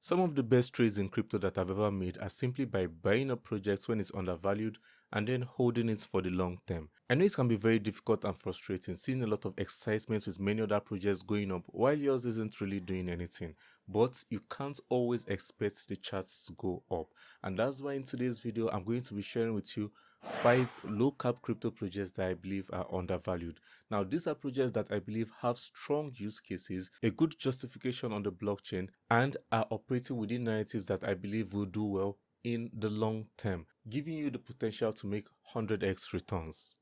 Some of the best trades in crypto that I've ever made are simply by buying a project when it's undervalued and then holding it for the long term. I know it can be very difficult and frustrating seeing a lot of excitement with many other projects going up while yours isn't really doing anything, but you can't always expect the charts to go up. And that's why in today's video I'm going to be sharing with you 5 low cap crypto projects that I believe are undervalued. Now these are projects that I believe have strong use cases, a good justification on the blockchain, and are operating within narratives that I believe will do well in the long term, giving you the potential to make 100x returns.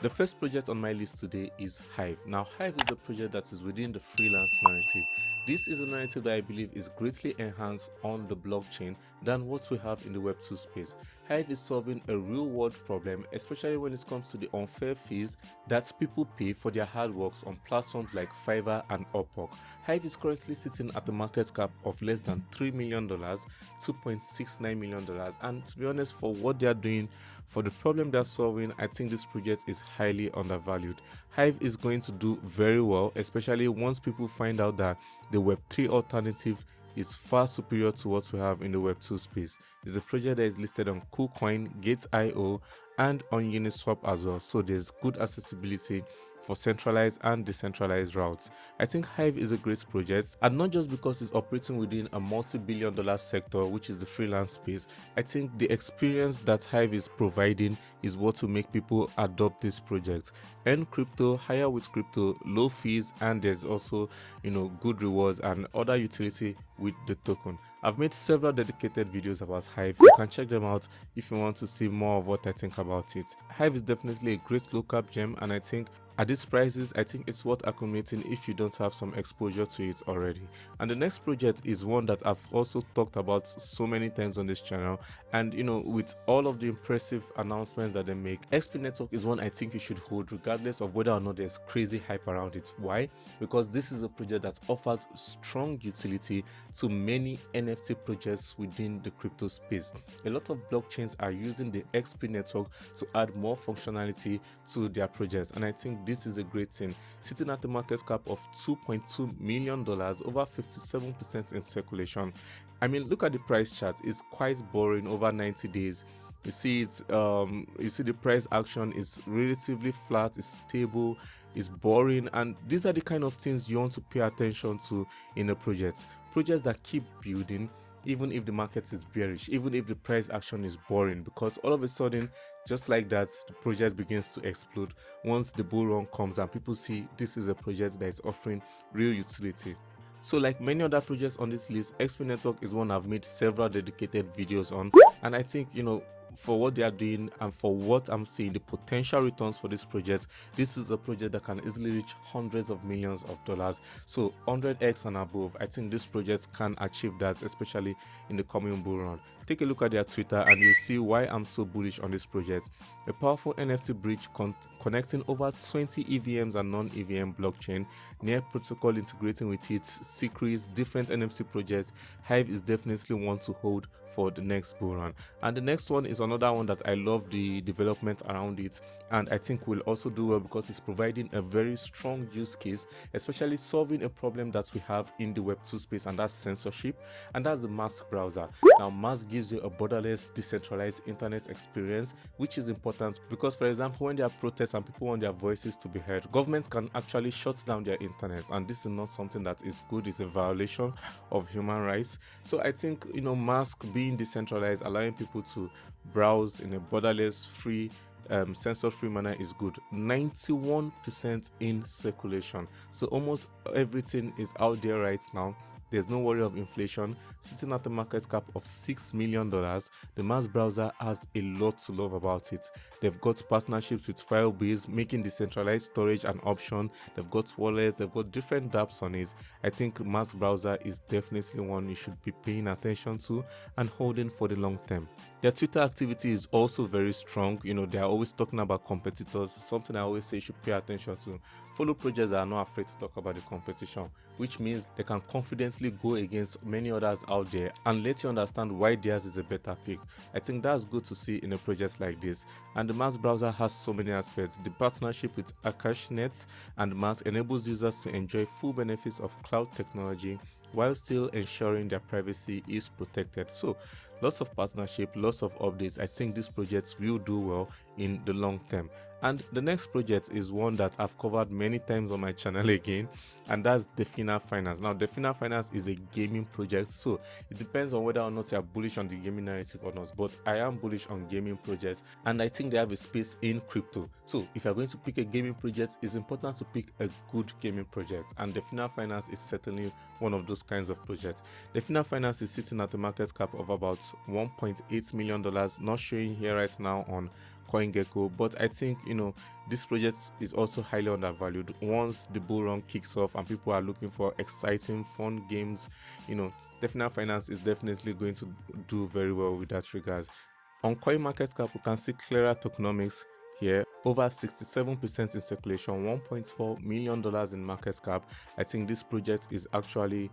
The first project on my list today is Hive. Now, Hive is a project that is within the freelance narrative. This is a narrative that I believe is greatly enhanced on the blockchain than what we have in the Web2 space. Hive is solving a real world problem, especially when it comes to the unfair fees that people pay for their hard works on platforms like Fiverr and Upwork. Hive is currently sitting at a market cap of less than $3 million, $2.69 million, and to be honest, for what they are doing, for the problem they're solving, I think this project is highly undervalued. Hive is going to do very well, especially once people find out that the Web3 alternative is far superior to what we have in the Web2 space. It's a project that is listed on KuCoin, Gate.io, and on Uniswap as well, so there's good accessibility for centralized and decentralized routes. I think Hive is a great project, and not just because it's operating within a multi-billion-dollar sector, which is the freelance space. I think the experience that Hive is providing is what will make people adopt this project. Earn crypto, hire with crypto, low fees, and there's also, good rewards and other utility with the token. I've made several dedicated videos about Hive. You can check them out if you want to see more of what I think about it. Hive is definitely a great low cap gem, and I think at these prices, I think it's worth accumulating if you don't have some exposure to it already. And the next project is one that I've also talked about so many times on this channel, and with all of the impressive announcements that they make, XP Network is one I think you should hold regardless of whether or not there's crazy hype around it. Why? Because this is a project that offers strong utility to many NFT projects within the crypto space. A lot of blockchains are using the XP Network to add more functionality to their projects, and I think this is a great thing. Sitting at a market cap of $2.2 million, over 57% in circulation. I mean, look at the price chart. It's quite boring over 90 days. You see it's you see the price action is relatively flat, it's stable, it's boring, and these are the kind of things you want to pay attention to in a project. Projects that keep building even if the market is bearish, even if the price action is boring, because all of a sudden, just like that, the project begins to explode once the bull run comes and people see this is a project that is offering real utility. So like many other projects on this list, XP Network is one I've made several dedicated videos on, and I think for what they are doing and for what I'm seeing, the potential returns for this project, this is a project that can easily reach hundreds of millions of dollars. So 100x and above, I think this project can achieve that, especially in the coming bull run. Take a look at their Twitter and you'll see why I'm so bullish on this project. A powerful NFT bridge connecting over 20 EVMs and non-EVM blockchain, near protocol integrating with its secrets, different NFT projects. Hive is definitely one to hold for the next bull run. And the next one is another one that I love the development around it, and I think will also do well because it's providing a very strong use case, especially solving a problem that we have in the Web2 space, and that's censorship, and that's the Mask browser. Now Mask gives you a borderless, decentralized internet experience, which is important because, for example, when there are protests and people want their voices to be heard, governments can actually shut down their internet, and this is not something that is good. It's a violation of human rights. So I think Mask being decentralized, allowing people to browse in a borderless, free, censor-free manner is good. 91% in circulation, so almost everything is out there right now. There's no worry of inflation. Sitting at a market cap of $6 million, the Mask browser has a lot to love about it. They've got partnerships with Firebase, making decentralized storage an option. They've got wallets, they've got different dApps on it. I think Mask browser is definitely one you should be paying attention to and holding for the long term. Their Twitter activity is also very strong. They are always talking about competitors, something I always say you should pay attention to. Follow projects that are not afraid to talk about the competition, which means they can confidently go against many others out there and let you understand why theirs is a better pick. I think that's good to see in a project like this. And the Mars browser has so many aspects. The partnership with AkashNet and Mars enables users to enjoy full benefits of cloud technology while still ensuring their privacy is protected. So lots of partnership, lots of updates. I think this project will do well in the long term. And the next project is one that I've covered many times on my channel again, and that's Defina Finance. Now, Defina Finance is a gaming project, so it depends on whether or not you are bullish on the gaming narrative or not, but I am bullish on gaming projects, and I think they have a space in crypto. So if you're going to pick a gaming project, it's important to pick a good gaming project, and Defina Finance is certainly one of those kinds of projects. Defina Finance is sitting at a market cap of about $1.8 million, not showing here right now on CoinGecko, but I think this project is also highly undervalued. Once the bull run kicks off and people are looking for exciting fun games, Defina Finance is definitely going to do very well with that regards. On CoinMarketCap, we can see clearer tokenomics here, over 67% in circulation, $1.4 million in market cap. I think this project is actually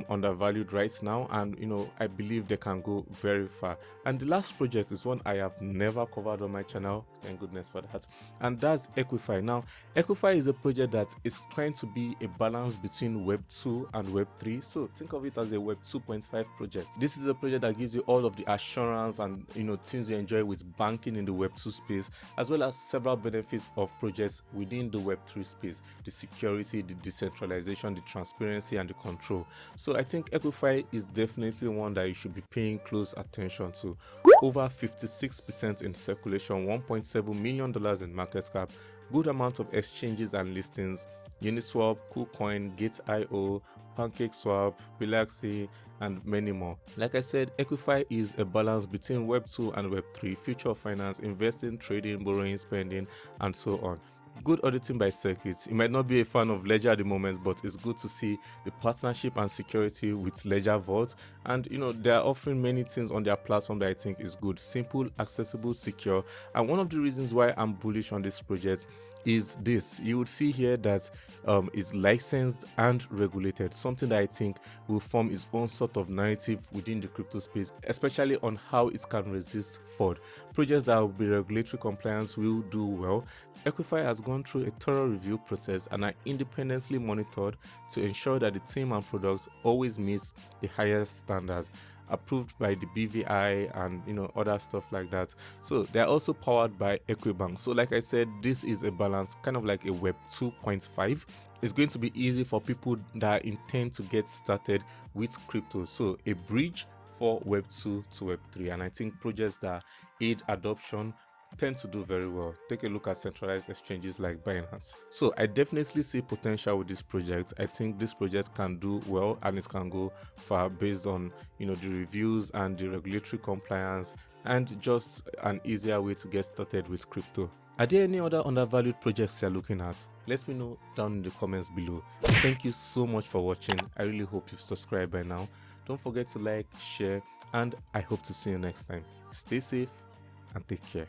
undervalued right now, and I believe they can go very far. And the last project is one I have never covered on my channel, thank goodness for that, and that's Equify. Now, Equify is a project that is trying to be a balance between Web 2 and Web 3. So think of it as a Web 2.5 project. This is a project that gives you all of the assurance and things you enjoy with banking in the Web 2 space, as well as several benefits of projects within the Web3 space: the security, the decentralization, the transparency, and the control. So I think Equify is definitely one that you should be paying close attention to. Over 56% in circulation, $1.7 million in market cap, good amount of exchanges and listings: Uniswap, KuCoin, Gate.io, PancakeSwap, Relaxi, and many more. Like I said, Equify is a balance between Web 2 and Web 3, future of finance, investing, trading, borrowing, spending, and so on. Good auditing by Circuit. You might not be a fan of Ledger at the moment, but it's good to see the partnership and security with Ledger Vault. And they are offering many things on their platform that I think is good: simple, accessible, secure. And one of the reasons why I'm bullish on this project is this. You would see here that is licensed and regulated, something that I think will form its own sort of narrative within the crypto space, especially on how it can resist fraud. Projects that will be regulatory compliant will do well. Equify has gone through a thorough review process and are independently monitored to ensure that the team and products always meet the highest standards, approved by the BVI and other stuff like that. So they are also powered by Equibank. So like I said, this is a balance, kind of like a Web 2.5. It's going to be easy for people that intend to get started with crypto. So a bridge for Web 2 to Web 3, and I think projects that aid adoption tend to do very well. Take a look at centralized exchanges like Binance. So I definitely see potential with this project. I think this project can do well and it can go far based on the reviews and the regulatory compliance, and just an easier way to get started with crypto. Are there any other undervalued projects you're looking at? Let me know down in the comments below. Thank you so much for watching. I really hope you've subscribed by now. Don't forget to like, share, and I hope to see you next time. Stay safe and take care.